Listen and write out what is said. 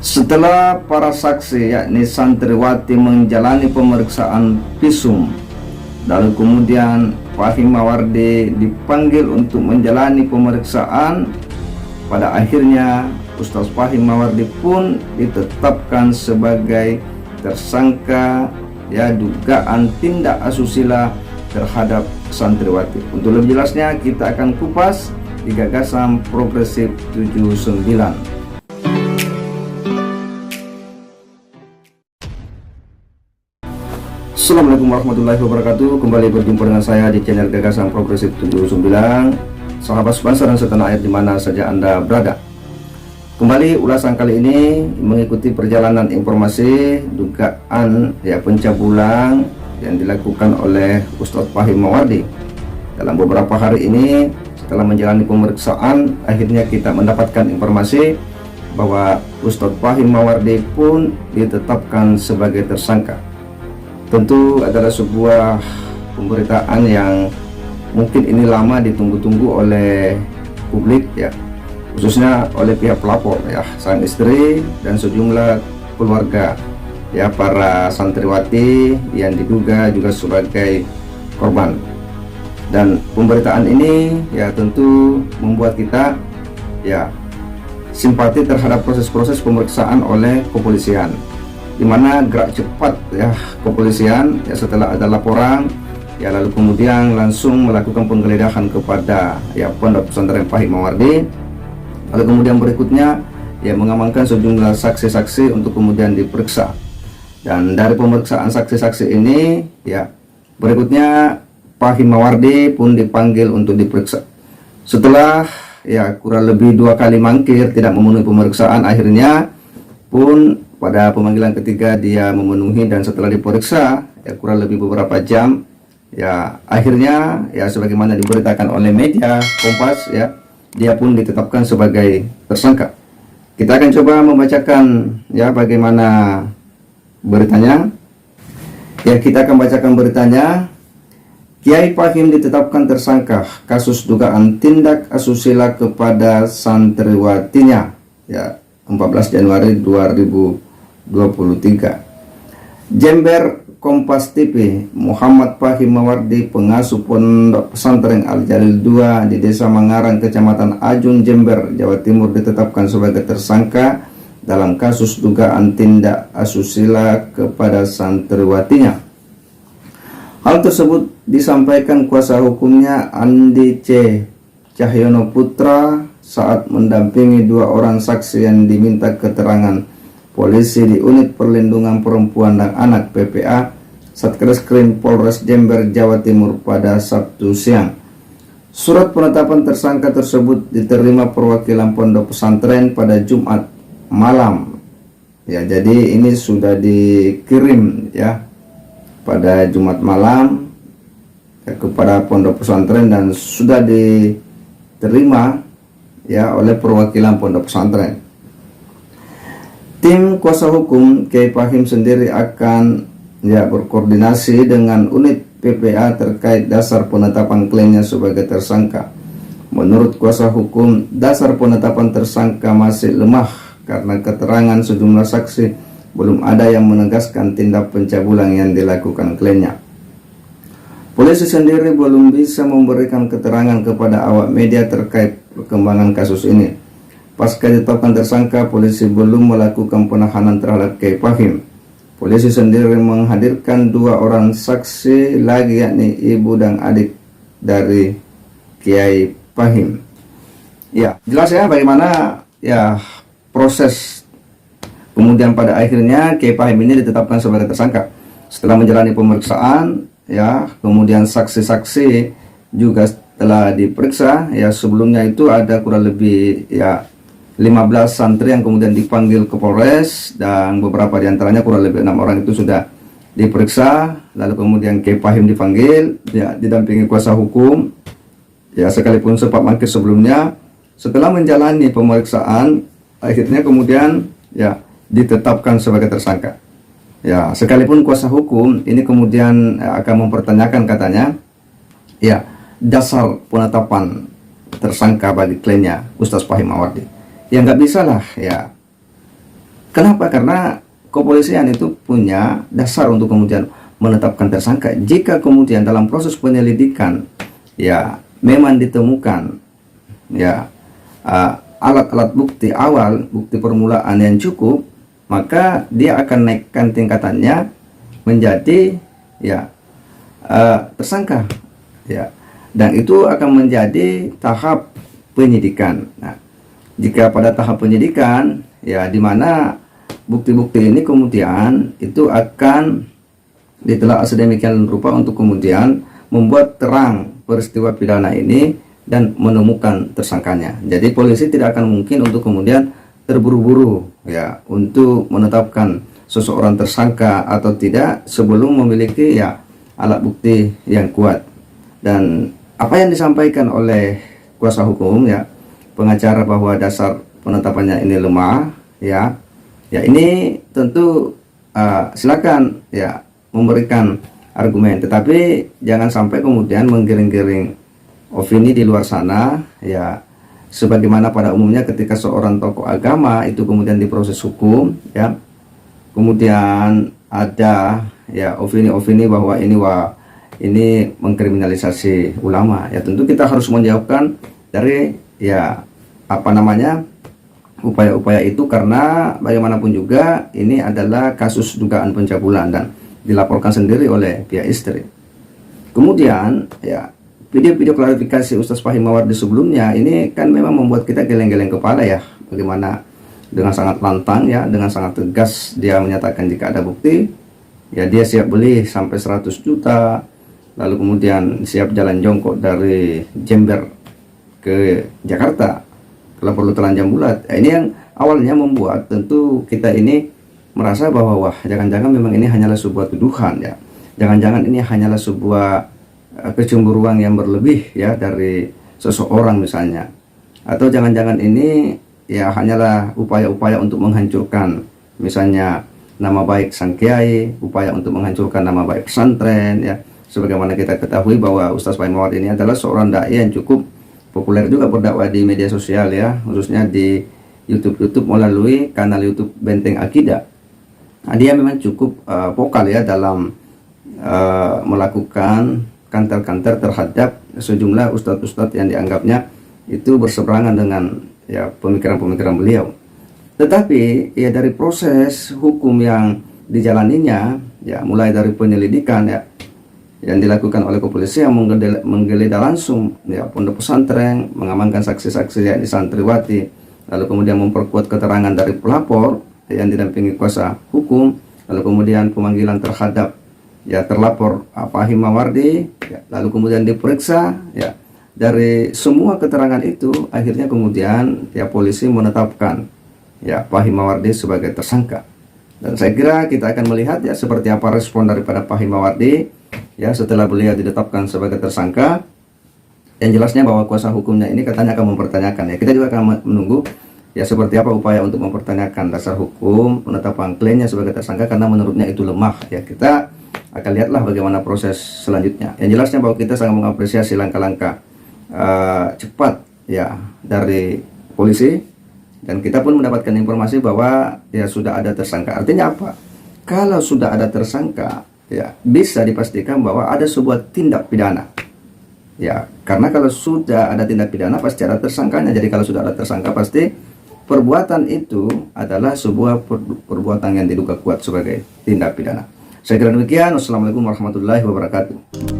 Setelah para saksi yakni santriwati menjalani pemeriksaan visum, lalu kemudian Fahim Mawardi dipanggil untuk menjalani pemeriksaan, pada akhirnya Ustaz Fahim Mawardi pun ditetapkan sebagai tersangka dugaan tindak asusila terhadap santriwati. Untuk lebih jelasnya kita akan kupas di Gagasan Progresif 79. Assalamualaikum warahmatullahi wabarakatuh. Kembali berjumpa dengan saya di channel Gagasan Progresif 79. Sahabat sebangsa dan setanah air di mana saja Anda berada. Kembali ulasan kali ini mengikuti perjalanan informasi dugaan pencabulan yang dilakukan oleh Ustaz Fahim Mawardi. Dalam beberapa hari ini setelah menjalani pemeriksaan, akhirnya kita mendapatkan informasi bahwa Ustaz Fahim Mawardi pun ditetapkan sebagai tersangka. Tentu adalah sebuah pemberitaan yang mungkin ini lama ditunggu-tunggu oleh publik khususnya oleh pihak pelapor sang istri dan sejumlah keluarga para santriwati yang diduga juga sebagai korban. Dan pemberitaan ini tentu membuat kita simpati terhadap proses-proses pemeriksaan oleh kepolisian, di mana gerak cepat kepolisian setelah ada laporan lalu kemudian langsung melakukan penggeledahan kepada Pondok Pesantren Fahim Mawardi, lalu kemudian berikutnya mengamankan sejumlah saksi-saksi untuk kemudian diperiksa. Dan dari pemeriksaan saksi-saksi ini berikutnya Fahim Mawardi pun dipanggil untuk diperiksa. Setelah kurang lebih 2 kali mangkir tidak memenuhi pemeriksaan, akhirnya pun pada pemanggilan ketiga dia memenuhi, dan setelah diperiksa kurang lebih beberapa jam akhirnya sebagaimana diberitakan oleh media Kompas dia pun ditetapkan sebagai tersangka. Kita akan coba membacakan bagaimana beritanya. Kita akan bacakan beritanya. Kiai Fahim ditetapkan tersangka kasus dugaan tindak asusila kepada santriwatinya 14 Januari 2023. Jember, Kompas TV. Muhammad Fahim Mawardi, pengasuh Pondok Pesantren Al Jalil II di Desa Mangarang, Kecamatan Ajun, Jember, Jawa Timur, ditetapkan sebagai tersangka dalam kasus dugaan tindak asusila kepada santriwatinya. Hal tersebut disampaikan kuasa hukumnya Andi C. Cahyono Putra saat mendampingi 2 orang saksi yang diminta keterangan polisi di Unit Perlindungan Perempuan dan Anak PPA Satreskrim Polres Jember, Jawa Timur pada Sabtu siang. Surat penetapan tersangka tersebut diterima perwakilan pondok pesantren pada Jumat malam. Jadi ini sudah dikirim pada Jumat malam kepada pondok pesantren dan sudah diterima oleh perwakilan pondok pesantren. Tim kuasa hukum Kiai Fahim sendiri akan berkoordinasi dengan unit PPA terkait dasar penetapan kliennya sebagai tersangka. Menurut kuasa hukum, dasar penetapan tersangka masih lemah karena keterangan sejumlah saksi belum ada yang menegaskan tindak pencabulan yang dilakukan kliennya. Polisi sendiri belum bisa memberikan keterangan kepada awak media terkait perkembangan kasus ini. Pasca ditetapkan tersangka, polisi belum melakukan penahanan terhadap Kiai Fahim. Polisi sendiri menghadirkan 2 orang saksi lagi, yakni ibu dan adik dari Kiai Fahim. Jelas bagaimana proses. Kemudian pada akhirnya Kiai Fahim ini ditetapkan sebagai tersangka setelah menjalani pemeriksaan kemudian saksi-saksi juga telah diperiksa. Sebelumnya itu ada kurang lebih 15 santri yang kemudian dipanggil ke Polres, dan beberapa diantaranya kurang lebih 6 orang itu sudah diperiksa. Lalu kemudian Kiai Fahim dipanggil didampingi kuasa hukum sekalipun sempat mangkir sebelumnya. Setelah menjalani pemeriksaan, akhirnya kemudian ditetapkan sebagai tersangka. Sekalipun kuasa hukum ini kemudian akan mempertanyakan katanya dasar penetapan tersangka bagi kliennya Ustaz Fahim Mawardi. Nggak bisa lah Kenapa? Karena kepolisian itu punya dasar untuk kemudian menetapkan tersangka. Jika kemudian dalam proses penyelidikan ya memang ditemukan ya alat-alat bukti awal, bukti permulaan yang cukup, maka dia akan naikkan tingkatannya menjadi ya tersangka ya, dan itu akan menjadi tahap penyidikan. Nah, jika pada tahap penyidikan ya di mana bukti-bukti ini kemudian itu akan ditelaah sedemikian rupa untuk kemudian membuat terang peristiwa pidana ini dan menemukan tersangkanya. Jadi polisi tidak akan mungkin untuk kemudian terburu-buru ya untuk menetapkan seseorang tersangka atau tidak sebelum memiliki ya alat bukti yang kuat. Dan apa yang disampaikan oleh kuasa hukum ya pengacara bahwa dasar penetapannya ini lemah ya ini tentu silakan ya memberikan argumen, tetapi jangan sampai kemudian menggiring-giring opini di luar sana ya, sebagaimana pada umumnya ketika seorang tokoh agama itu kemudian diproses hukum ya, kemudian ada ya opini-opini bahwa ini mengkriminalisasi ulama ya. Tentu kita harus menjauhkan dari ya upaya-upaya itu, karena bagaimanapun juga ini adalah kasus dugaan pencabulan dan dilaporkan sendiri oleh pihak istri. Kemudian ya video-video klarifikasi Ustaz Fahim Mawardi sebelumnya ini kan memang membuat kita geleng-geleng kepala ya, bagaimana dengan sangat lantang ya, dengan sangat tegas dia menyatakan jika ada bukti ya dia siap beli sampai 100 juta, lalu kemudian siap jalan jongkok dari Jember ke Jakarta kalau perlu telanjang bulat. Ini yang awalnya membuat tentu kita ini merasa bahwa wah, jangan-jangan memang ini hanyalah sebuah tuduhan ya, jangan-jangan ini hanyalah sebuah kecemburuan yang berlebih ya dari seseorang misalnya, atau jangan-jangan ini ya hanyalah upaya-upaya untuk menghancurkan misalnya nama baik sang kiai, upaya untuk menghancurkan nama baik pesantren ya. Sebagaimana kita ketahui bahwa Ustaz Fahim Mawardi ini adalah seorang dai yang cukup populer juga berdakwah di media sosial ya, khususnya di YouTube melalui kanal YouTube Benteng Akidah. Nah, dia memang cukup vokal ya dalam melakukan kantor-kantor terhadap sejumlah ustadz-ustadz yang dianggapnya itu berseberangan dengan ya pemikiran-pemikiran beliau. Tetapi ya dari proses hukum yang dijalaninya ya, mulai dari penyelidikan ya yang dilakukan oleh kepolisian, menggeledah langsung ya pondok pesantren, mengamankan saksi-saksi yang disantriwati, lalu kemudian memperkuat keterangan dari pelapor yang didampingi kuasa hukum, lalu kemudian pemanggilan terhadap ya terlapor Fahim Mawardi ya, lalu kemudian diperiksa ya. Dari semua keterangan itu akhirnya kemudian ya polisi menetapkan ya Fahim Mawardi sebagai tersangka. Dan saya kira kita akan melihat ya seperti apa respon daripada Fahim Mawardi ya setelah beliau ditetapkan sebagai tersangka. Yang jelasnya bahwa kuasa hukumnya ini katanya akan mempertanyakan ya. Kita juga akan menunggu ya seperti apa upaya untuk mempertanyakan dasar hukum penetapan kliennya sebagai tersangka, karena menurutnya itu lemah ya. Kita akan lihatlah bagaimana proses selanjutnya. Yang jelasnya bahwa kita sangat mengapresiasi langkah-langkah cepat ya dari polisi, dan kita pun mendapatkan informasi bahwa ya sudah ada tersangka. Artinya apa? Kalau sudah ada tersangka ya bisa dipastikan bahwa ada sebuah tindak pidana ya, karena kalau sudah ada tindak pidana pasti ada tersangkanya. Jadi kalau sudah ada tersangka pasti perbuatan itu adalah sebuah perbuatan yang diduga kuat sebagai tindak pidana. Saya kira demikian. Wassalamualaikum warahmatullahi wabarakatuh.